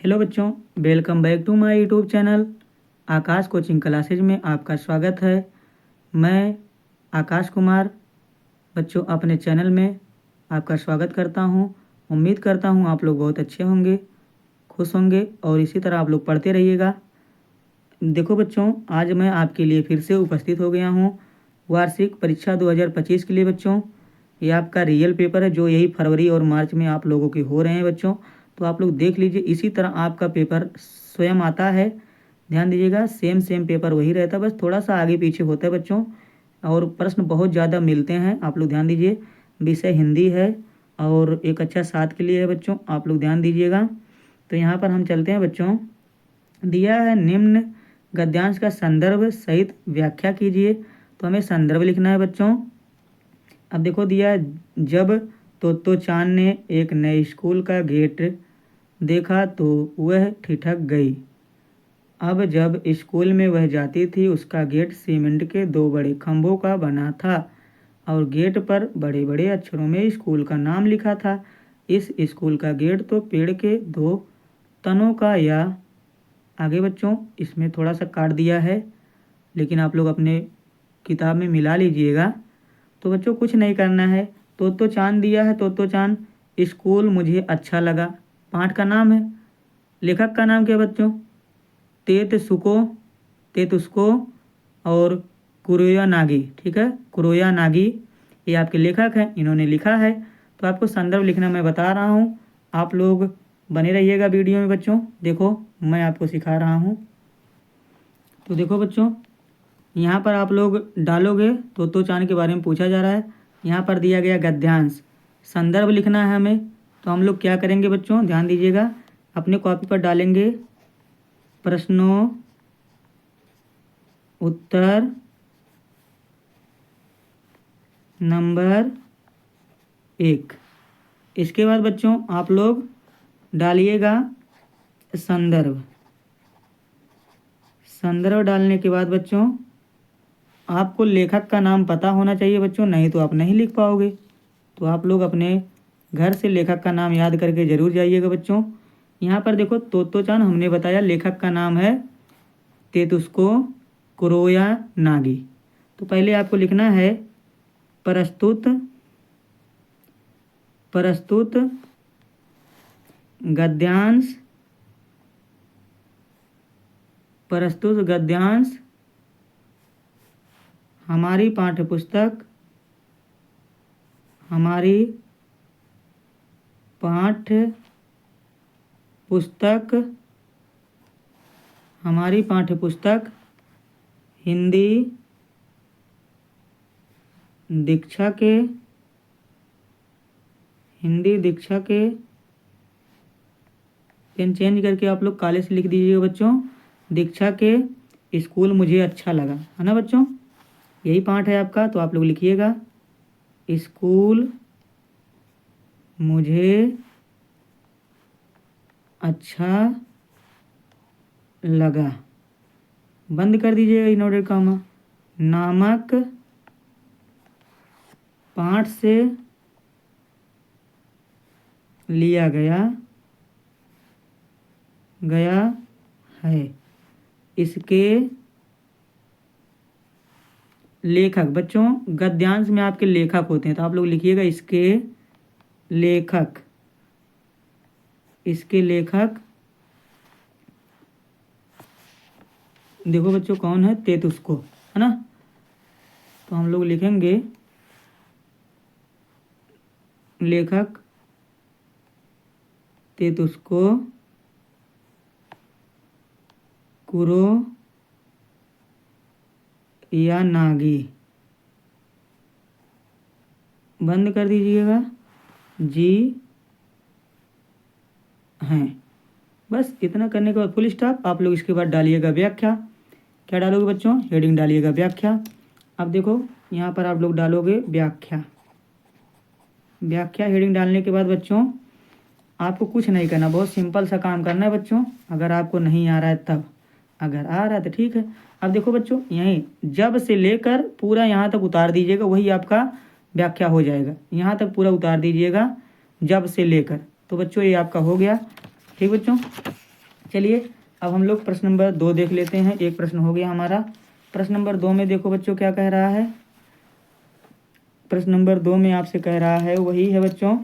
Hello बच्चों, welcome back to my YouTube channel Akash coaching classes में आपका स्वागत है। मैं आकाश कुमार बच्चों अपने चैनल में आपका स्वागत करता हूं। उम्मीद करता हूं आप लोग बहुत अच्छे होंगे, खुश होंगे और इसी तरह आप लोग पढ़ते रहिएगा। देखो बच्चों, आज मैं आपके लिए फिर से उपस्थित हो गया हूं वार्षिक परीक्षा 2025 के लिए। बच्चों, ये आपका रियल पेपर है जो यही फरवरी और मार्च में आप लोगों के हो रहे हैं बच्चों। तो आप लोग देख लीजिए, इसी तरह आपका पेपर स्वयं आता है। ध्यान दीजिएगा, सेम पेपर वही रहता है, बस थोड़ा सा आगे पीछे होता है बच्चों। और प्रश्न बहुत ज़्यादा मिलते हैं, आप लोग ध्यान दीजिए। विषय हिंदी है और एक अच्छा 7 के लिए है बच्चों, आप लोग ध्यान दीजिएगा। तो यहाँ पर हम चलते हैं बच्चों। दिया है निम्न गद्यांश का संदर्भ सहित व्याख्या कीजिए। तो हमें संदर्भ लिखना है बच्चों। अब देखो दिया, जब तोतो चांद ने एक नए स्कूल का गेट देखा तो वह ठिठक गई। अब जब स्कूल में वह जाती थी उसका गेट सीमेंट के 2 बड़े खंभों का बना था और गेट पर बड़े बड़े अक्षरों में स्कूल का नाम लिखा था। इस स्कूल का गेट तो पेड़ के 2 तनों का या आगे बच्चों इसमें थोड़ा सा काट दिया है, लेकिन आप लोग अपने किताब में मिला लीजिएगा। तो बच्चों कुछ नहीं करना है। तोतो चांद दिया है, तोतो चांद स्कूल मुझे अच्छा लगा। पाठ का नाम है, लेखक का नाम क्या है बच्चों? तेतुस्को और कुरोया नागी। ठीक है, कुरोया नागी ये आपके लेखक हैं, इन्होंने लिखा है। तो आपको संदर्भ लिखना मैं बता रहा हूँ, आप लोग बने रहिएगा वीडियो में बच्चों। देखो मैं आपको सिखा रहा हूँ। तो देखो बच्चों, यहाँ पर आप लोग डालोगे तोतो चांद के बारे में पूछा जा रहा है। यहाँ पर दिया गया गद्यांश, संदर्भ लिखना है हमें। तो हम लोग क्या करेंगे बच्चों, ध्यान दीजिएगा, अपने कॉपी पर डालेंगे प्रश्नों उत्तर नंबर 1। इसके बाद बच्चों आप लोग डालिएगा संदर्भ। संदर्भ डालने के बाद बच्चों आपको लेखक का नाम पता होना चाहिए बच्चों, नहीं तो आप नहीं लिख पाओगे। तो आप लोग अपने घर से लेखक का नाम याद करके ज़रूर जाइएगा बच्चों। यहाँ पर देखो तोतो चांद हमने बताया, लेखक का नाम है तेतुस्को कुरोया नागी। तो पहले आपको लिखना है प्रस्तुत गद्यांश हमारी पाठ्यपुस्तक हिंदी दीक्षा के पेन चेंज करके आप लोग काले से लिख दीजिएगा बच्चों, दीक्षा के स्कूल मुझे अच्छा लगा, है ना बच्चों। यही पाठ है आपका, तो आप लोग लिखिएगा स्कूल मुझे अच्छा लगा, बंद कर दीजिएगा इनवर्टेड कॉमा, नामक पाठ से लिया गया है। इसके लेखक बच्चों, गद्यांश में आपके लेखक होते हैं, तो आप लोग लिखिएगा इसके लेखक देखो बच्चों कौन है, तेतुस्को, है ना। तो हम लोग लिखेंगे लेखक तेतुस्को कुरोया नागी, बंद कर दीजिएगा, जी हैं। बस इतना करने के बाद फुल स्टॉप। आप लोग इसके बाद डालिएगा व्याख्या। क्या डालोगे बच्चों, हेडिंग डालिएगा व्याख्या। अब देखो यहाँ पर आप लोग डालोगे व्याख्या हेडिंग डालने के बाद बच्चों आपको कुछ नहीं करना, बहुत सिंपल सा काम करना है बच्चों। अगर आपको नहीं आ रहा है तब, अगर आ रहा है तो ठीक है। अब देखो बच्चों, यहीं जब से लेकर पूरा यहाँ तक उतार दीजिएगा, वही आपका व्याख्या हो जाएगा। यहाँ तक पूरा उतार दीजिएगा जब से लेकर। तो बच्चों ये आपका हो गया, ठीक बच्चों। चलिए अब हम लोग प्रश्न नंबर 2 देख लेते हैं। एक प्रश्न हो गया हमारा। प्रश्न नंबर 2 में देखो बच्चों क्या कह रहा है। प्रश्न नंबर 2 में आपसे कह रहा है, वही है बच्चों,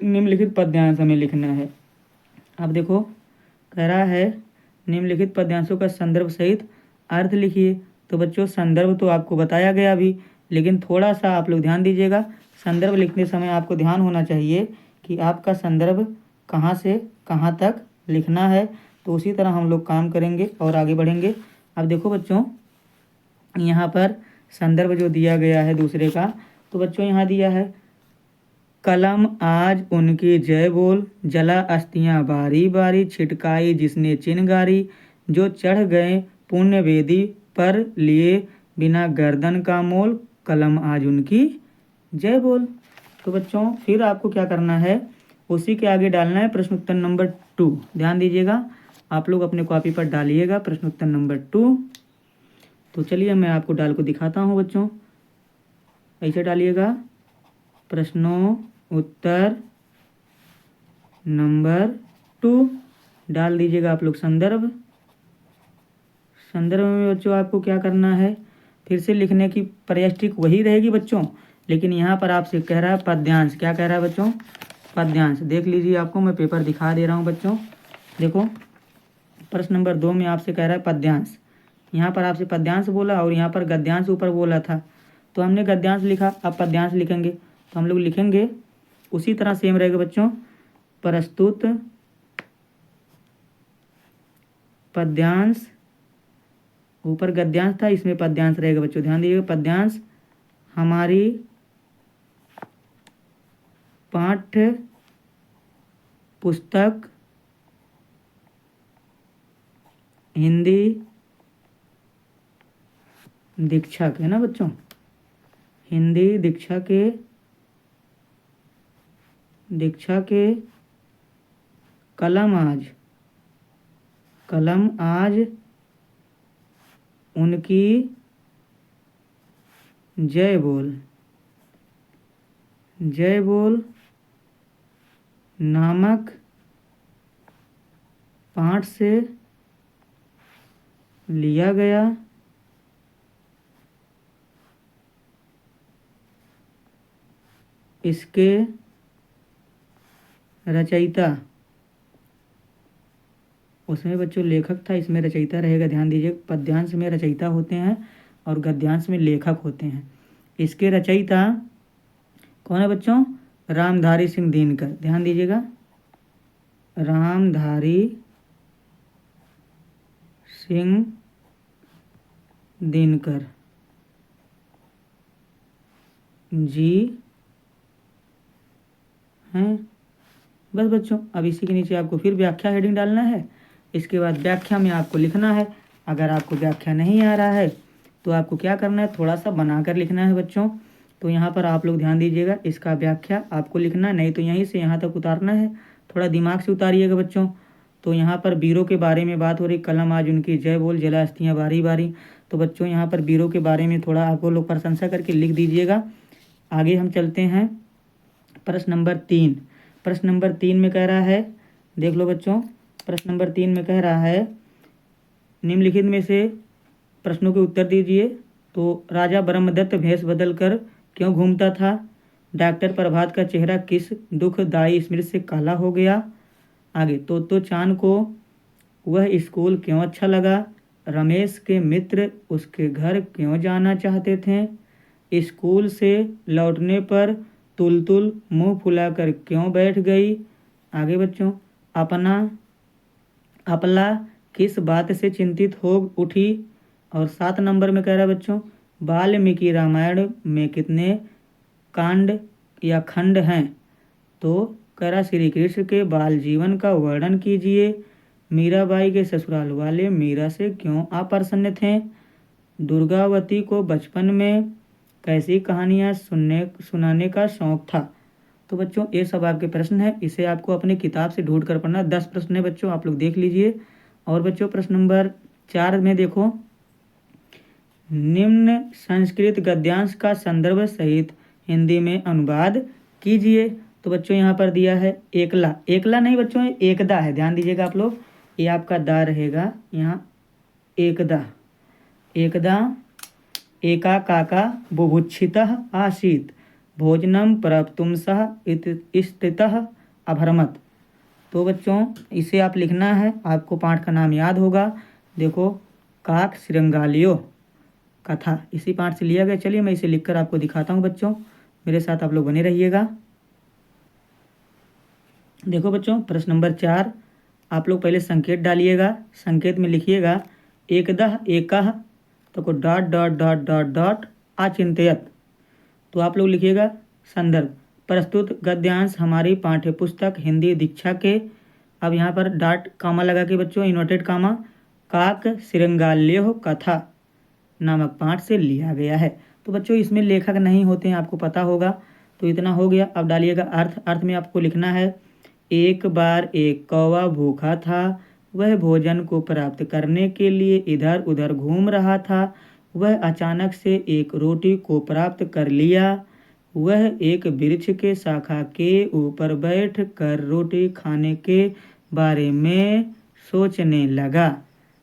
निम्नलिखित पद्यांश हमें लिखना है। अब देखो कह रहा है निम्नलिखित पद्यांशों का संदर्भ सहित अर्थ लिखिए। तो बच्चों संदर्भ तो आपको बताया गया अभी, लेकिन थोड़ा सा आप लोग ध्यान दीजिएगा। संदर्भ लिखते समय आपको ध्यान होना चाहिए कि आपका संदर्भ कहाँ से कहाँ तक लिखना है। तो उसी तरह हम लोग काम करेंगे और आगे बढ़ेंगे। अब देखो बच्चों यहाँ पर संदर्भ जो दिया गया है दूसरे का, तो बच्चों यहाँ दिया है, कलम आज उनकी जय बोल, जला अस्थियां बारी बारी, छिटकाई जिसने चिनगारी, जो चढ़ गए पुण्य वेदी पर, लिए बिना गर्दन का मोल, कलम आज उनकी जय बोल। तो बच्चों फिर आपको क्या करना है, उसी के आगे डालना है प्रश्न उत्तर नंबर 2। ध्यान दीजिएगा, आप लोग अपने कॉपी पर डालिएगा प्रश्न उत्तर नंबर 2। तो चलिए मैं आपको डाल को दिखाता हूँ बच्चों। ऐसे डालिएगा, प्रश्नों उत्तर नंबर 2 डाल दीजिएगा आप लोग संदर्भ। संदर्भ में बच्चों आपको क्या करना है, फिर से लिखने की प्रयास ट्रिक वही रहेगी बच्चों, लेकिन यहाँ पर आपसे कह रहा है पद्यांश। क्या कह रहा है बच्चों, पद्यांश। देख लीजिए, आपको मैं पेपर दिखा दे रहा हूँ बच्चों। देखो प्रश्न नंबर 2 में आपसे कह रहा है पद्यांश। यहाँ पर आपसे पद्यांश बोला और यहाँ पर गद्यांश ऊपर बोला था, तो हमने गद्यांश लिखा, अब पद्यांश लिखेंगे। तो हम लोग लिखेंगे उसी तरह सेम रहेगा बच्चों, प्रस्तुत पद्यांश, ऊपर गद्यांश था, इसमें पद्यांश रहेगा बच्चों। ध्यान दीजिएगा, पद्यांश हमारी पाठ्य पुस्तक हिंदी दीक्षा के, है ना बच्चों, हिंदी दीक्षा के कलम आज उनकी जय बोल नामक पाठ से लिया गया इसके रचयिता, उसमें बच्चों लेखक था, इसमें रचयिता रहेगा। ध्यान दीजिए, पद्यांश में रचयिता होते हैं और गद्यांश में लेखक होते हैं। इसके रचयिता कौन है बच्चों, रामधारी सिंह दिनकर। ध्यान दीजिएगा, रामधारी सिंह दिनकर जी हैं। बस बच्चों, अब इसी के नीचे आपको फिर व्याख्या हेडिंग डालना है। इसके बाद व्याख्या में आपको लिखना है। अगर आपको व्याख्या नहीं आ रहा है तो आपको क्या करना है, थोड़ा सा बनाकर लिखना है बच्चों। तो यहाँ पर आप लोग ध्यान दीजिएगा, इसका व्याख्या आपको लिखना, नहीं तो यहीं से यहाँ तक उतारना है। थोड़ा दिमाग से उतारिएगा बच्चों। तो यहाँ पर वीरों के बारे में बात हो रही, कलम आज उनकी जय बोल, जला अस्थियां बारी बारी। तो बच्चों यहाँ पर वीरों के बारे में थोड़ा आपको लोग प्रशंसा करके लिख दीजिएगा। आगे हम चलते हैं प्रश्न नंबर 3। प्रश्न नंबर 3 में कह रहा है, देख लो बच्चों, प्रश्न नंबर 3 में कह रहा है, निम्नलिखित में से प्रश्नों के उत्तर दीजिए। तो राजा ब्रह्मदत्त भेष बदल कर क्यों घूमता था, डॉक्टर प्रभात का चेहरा किस दुखदायी स्मृति से काला हो गया। आगे, तो चांद को वह स्कूल क्यों अच्छा लगा, रमेश के मित्र उसके घर क्यों जाना चाहते थे, स्कूल से लौटने पर तुलतुल मुंह फुलाकर क्यों बैठ गई। आगे बच्चों, अपला किस बात से चिंतित हो उठी। और 7 नंबर में कह रहा है बच्चों, वाल्मीकि रामायण में कितने कांड या खंड हैं। तो कह रहा श्री कृष्ण के बाल जीवन का वर्णन कीजिए, मीराबाई के ससुराल वाले मीरा से क्यों अप्रसन्न थे, दुर्गावती को बचपन में कैसी कहानियाँ सुनाने का शौक था। तो बच्चों ये सब आपके प्रश्न हैं, इसे आपको अपनी किताब से ढूंढ कर पढ़ना। 10 प्रश्न है बच्चों, आप लोग देख लीजिए। और बच्चों प्रश्न नंबर 4 में देखो, निम्न संस्कृत गद्यांश का संदर्भ सहित हिंदी में अनुवाद कीजिए। तो बच्चों यहाँ पर दिया है एकला, एकला नहीं बच्चों, एकदा है, ध्यान दीजिएगा आप लोग, ये आपका दा रहेगा यहाँ, एकदा, एकदा एका काका बुभुक्षितः आसीत् भोजनम प्राप्तुं सः स्थितः अभरमत। तो बच्चों इसे आप लिखना है, आपको पाठ का नाम याद होगा, देखो काक श्रृंगालियो कथा, इसी पाठ से लिया गया। चलिए मैं इसे लिखकर आपको दिखाता हूँ बच्चों, मेरे साथ आप लोग बने रहिएगा। देखो बच्चों प्रश्न नंबर 4, आप लोग पहले संकेत डालिएगा, संकेत में लिखिएगा एकदह एकह, तो को dot dot dot dot dot अचिंत्यत। तो आप लोग लिखिएगा संदर्भ, प्रस्तुत गद्यांश हमारी पाठ्य पुस्तक हिंदी दीक्षा के, अब यहाँ पर डॉट कामा लगा के बच्चों इन्वर्टेड कामा, काक श्रृंगाल्यो कथा नामक पाठ से लिया गया है। तो बच्चों इसमें लेखक नहीं होते हैं, आपको पता होगा, तो इतना हो गया। अब डालिएगा अर्थ, अर्थ में आपको लिखना है एक बार एक कौवा भूखा था, वह भोजन को प्राप्त करने के लिए इधर उधर घूम रहा था, वह अचानक से एक रोटी को प्राप्त कर लिया, वह एक वृक्ष के शाखा के ऊपर बैठ कर रोटी खाने के बारे में सोचने लगा।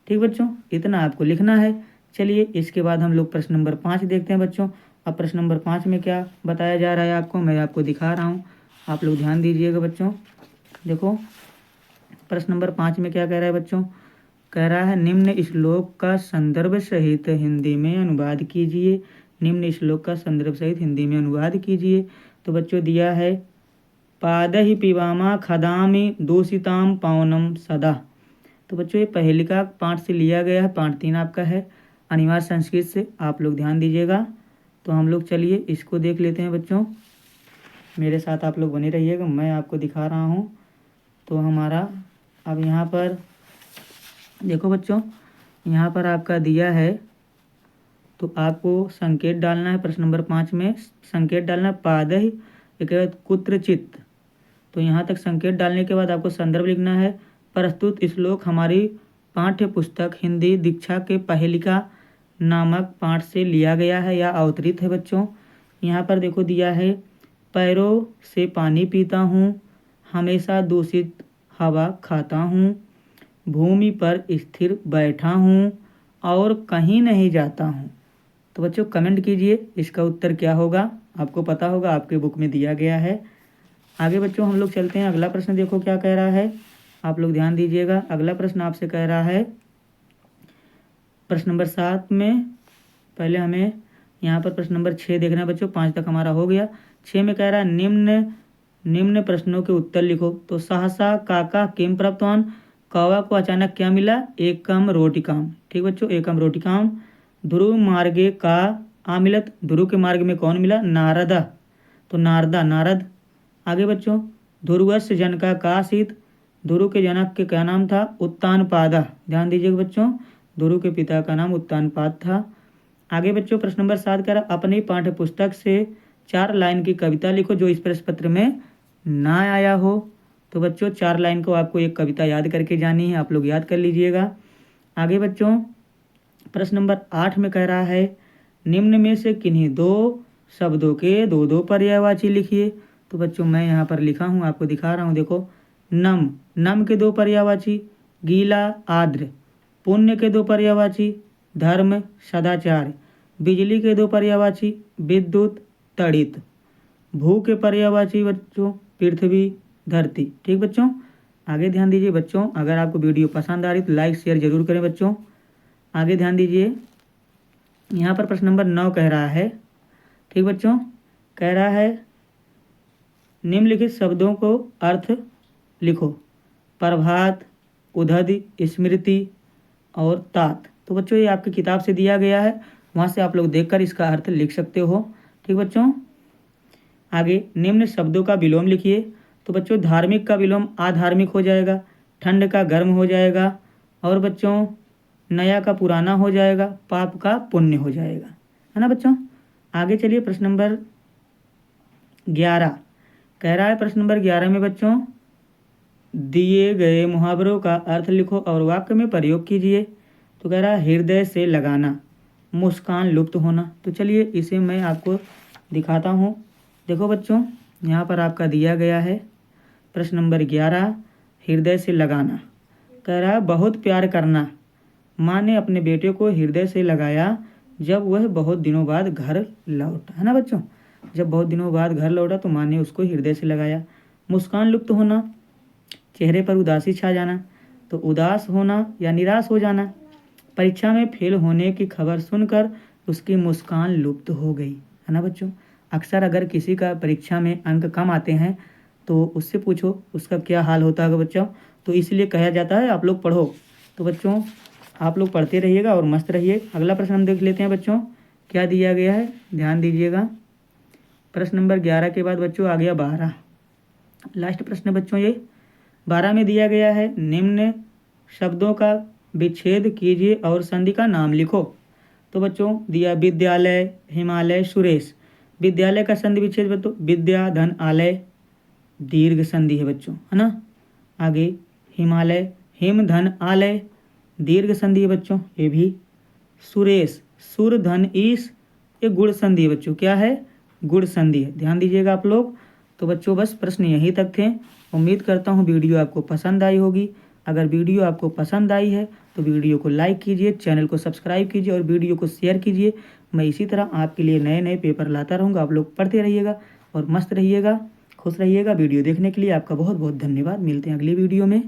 ठीक बच्चों, इतना आपको लिखना है। चलिए इसके बाद हम लोग प्रश्न नंबर 5 देखते हैं बच्चों। अब प्रश्न नंबर 5 में क्या बताया जा रहा है आपको, मैं आपको दिखा रहा हूँ, आप लोग ध्यान दीजिएगा बच्चों। देखो प्रश्न नंबर 5 में क्या कह रहा है बच्चों, कह रहा है निम्न श्लोक का संदर्भ सहित हिंदी में अनुवाद कीजिए, निम्न श्लोक का संदर्भ सहित हिंदी में अनुवाद कीजिए। तो बच्चों दिया है पादहि पिबामा खदामि दूषिताम पावनम सदा। तो बच्चों ये पहेलिका पाठ से लिया गया है, पाठ 3 आपका है अनिवार्य संस्कृत से, आप लोग ध्यान दीजिएगा। तो हम लोग चलिए इसको देख लेते हैं बच्चों, मेरे साथ आप लोग बने रहिएगा, मैं आपको दिखा रहा हूँ। तो हमारा अब यहाँ पर देखो बच्चों, यहाँ पर आपका दिया है, तो आपको संकेत डालना है। प्रश्न नंबर 5 में संकेत डालना है पादहि एक कुत्रचित। तो यहाँ तक संकेत डालने के बाद आपको संदर्भ लिखना है, प्रस्तुत श्लोक हमारी पाठ्य पुस्तक हिंदी दीक्षा के पहेलिका नामक पाठ से लिया गया है या अवतरित है बच्चों। यहाँ पर देखो दिया है पैरों से पानी पीता हूँ, हमेशा दूषित हवा खाता हूँ, भूमि पर स्थिर बैठा हूँ और कहीं नहीं जाता हूँ। तो बच्चों कमेंट कीजिए इसका उत्तर क्या होगा, आपको पता होगा, आपके बुक में दिया गया है। आगे बच्चों हम लोग चलते हैं, अगला प्रश्न देखो क्या कह रहा है, आप लोग ध्यान दीजिएगा। अगला प्रश्न आपसे कह रहा है प्रश्न नंबर 7 में, पहले हमें यहाँ पर प्रश्न नंबर 6 देखना है बच्चों, 5 तक हमारा हो गया। 6 में कह रहा है निम्न प्रश्नों के उत्तर लिखो। तो सहसा काका किम प्राप्तवान, कौवा को अचानक क्या मिला, एकम रोटिकाम। ठीक बच्चों, एकम रोटिकाम। ध्रुव मार्गे का आमिलत, ध्रुव के मार्ग में कौन मिला, नारदा, तो नारदा नारद। आगे बच्चों ध्रुवस्य जनका का आसीत, ध्रुव के जनक के क्या नाम था, उत्तानपादा। ध्यान दीजिएगा बच्चों, ध्रुव के पिता का नाम उत्तानपाद था। आगे बच्चों प्रश्न नंबर 7 कह रहा अपनी पाठ्य पुस्तक से 4 लाइन की कविता लिखो जो इस प्रश्न पत्र में ना आया हो। तो बच्चों 4 लाइन को आपको एक कविता याद करके जानी है, आप लोग याद कर लीजिएगा। आगे बच्चों प्रश्न नंबर 8 में कह रहा है निम्न में से किन्हीं 2 शब्दों के 2 पर्यायवाची लिखिए। तो बच्चों मैं यहाँ पर लिखा हूँ, आपको दिखा रहा हूँ, देखो नम, नम के 2 पर्यायवाची, गीला आर्द्र, पुण्य के 2 पर्यायवाची, धर्म सदाचार, बिजली के 2 पर्यायवाची, विद्युत तड़ित, भू के पर्यायवाची बच्चों पृथ्वी धरती। ठीक बच्चों, आगे ध्यान दीजिए बच्चों, अगर आपको वीडियो पसंद आ रही तो लाइक शेयर जरूर करें बच्चों। आगे ध्यान दीजिए, यहाँ पर प्रश्न नंबर 9 कह रहा है, ठीक बच्चों, कह रहा है निम्नलिखित शब्दों को अर्थ लिखो, प्रभात, उदधि, स्मृति और तात। तो बच्चों ये आपकी किताब से दिया गया है, वहाँ से आप लोग देखकर इसका अर्थ लिख सकते हो। ठीक बच्चों, आगे निम्न शब्दों का विलोम लिखिए। तो बच्चों धार्मिक का विलोम अधार्मिक हो जाएगा, ठंड का गर्म हो जाएगा, और बच्चों नया का पुराना हो जाएगा, पाप का पुण्य हो जाएगा, है ना बच्चों। आगे चलिए प्रश्न नंबर 11 कह रहा है, प्रश्न नंबर 11 में बच्चों दिए गए मुहावरों का अर्थ लिखो और वाक्य में प्रयोग कीजिए। तो कह रहा है हृदय से लगाना, मुस्कान लुप्त होना। तो चलिए इसे मैं आपको दिखाता हूँ। देखो बच्चों यहाँ पर आपका दिया गया है प्रश्न नंबर 11, हृदय से लगाना। कह रहा है बहुत प्यार करना। माँ ने अपने बेटे को हृदय से लगाया जब वह बहुत दिनों बाद घर लौटा, है ना बच्चों। जब बहुत दिनों बाद घर लौटा तो माँ ने उसको हृदय से लगाया। मुस्कान लुप्त होना, चेहरे पर उदासी छा जाना। तो उदास होना या निराश हो जाना। परीक्षा में फेल होने की खबर सुनकर उसकी मुस्कान लुप्त हो गई, है ना बच्चों। अक्सर अगर किसी का परीक्षा में अंक कम आते हैं तो उससे पूछो उसका क्या हाल होता है बच्चों। तो इसलिए कहा जाता है आप लोग पढ़ो। तो बच्चों आप लोग पढ़ते रहिएगा और मस्त रहिए। अगला प्रश्न हम देख लेते हैं बच्चों, क्या दिया गया है, ध्यान दीजिएगा। प्रश्न नंबर 11 के बाद बच्चों आ गया 12, लास्ट प्रश्न बच्चों ये 12 में दिया गया है निम्न शब्दों का विच्छेद कीजिए और संधि का नाम लिखो। तो बच्चों दिया विद्यालय, हिमालय, सुरेश। विद्यालय का संधि विच्छेद बच्चों विद्या धन आलय, दीर्घ संधि है बच्चों, है ना। आगे हिमालय, हिम धन आलय, दीर्घ संधि है बच्चों ये भी। सुरेश, सुर धन ईश, ये गुण संधि है बच्चों, क्या है, गुण संधि है, ध्यान दीजिएगा आप लोग। तो बच्चों बस प्रश्न यहीं तक थे। उम्मीद करता हूँ वीडियो आपको पसंद आई होगी। अगर वीडियो आपको पसंद आई है तो वीडियो को लाइक कीजिए, चैनल को सब्सक्राइब कीजिए और वीडियो को शेयर कीजिए। मैं इसी तरह आपके लिए नए नए पेपर लाता रहूँगा। आप लोग पढ़ते रहिएगा और मस्त रहिएगा, खुश रहिएगा। वीडियो देखने के लिए आपका बहुत बहुत धन्यवाद। मिलते हैं अगली वीडियो में।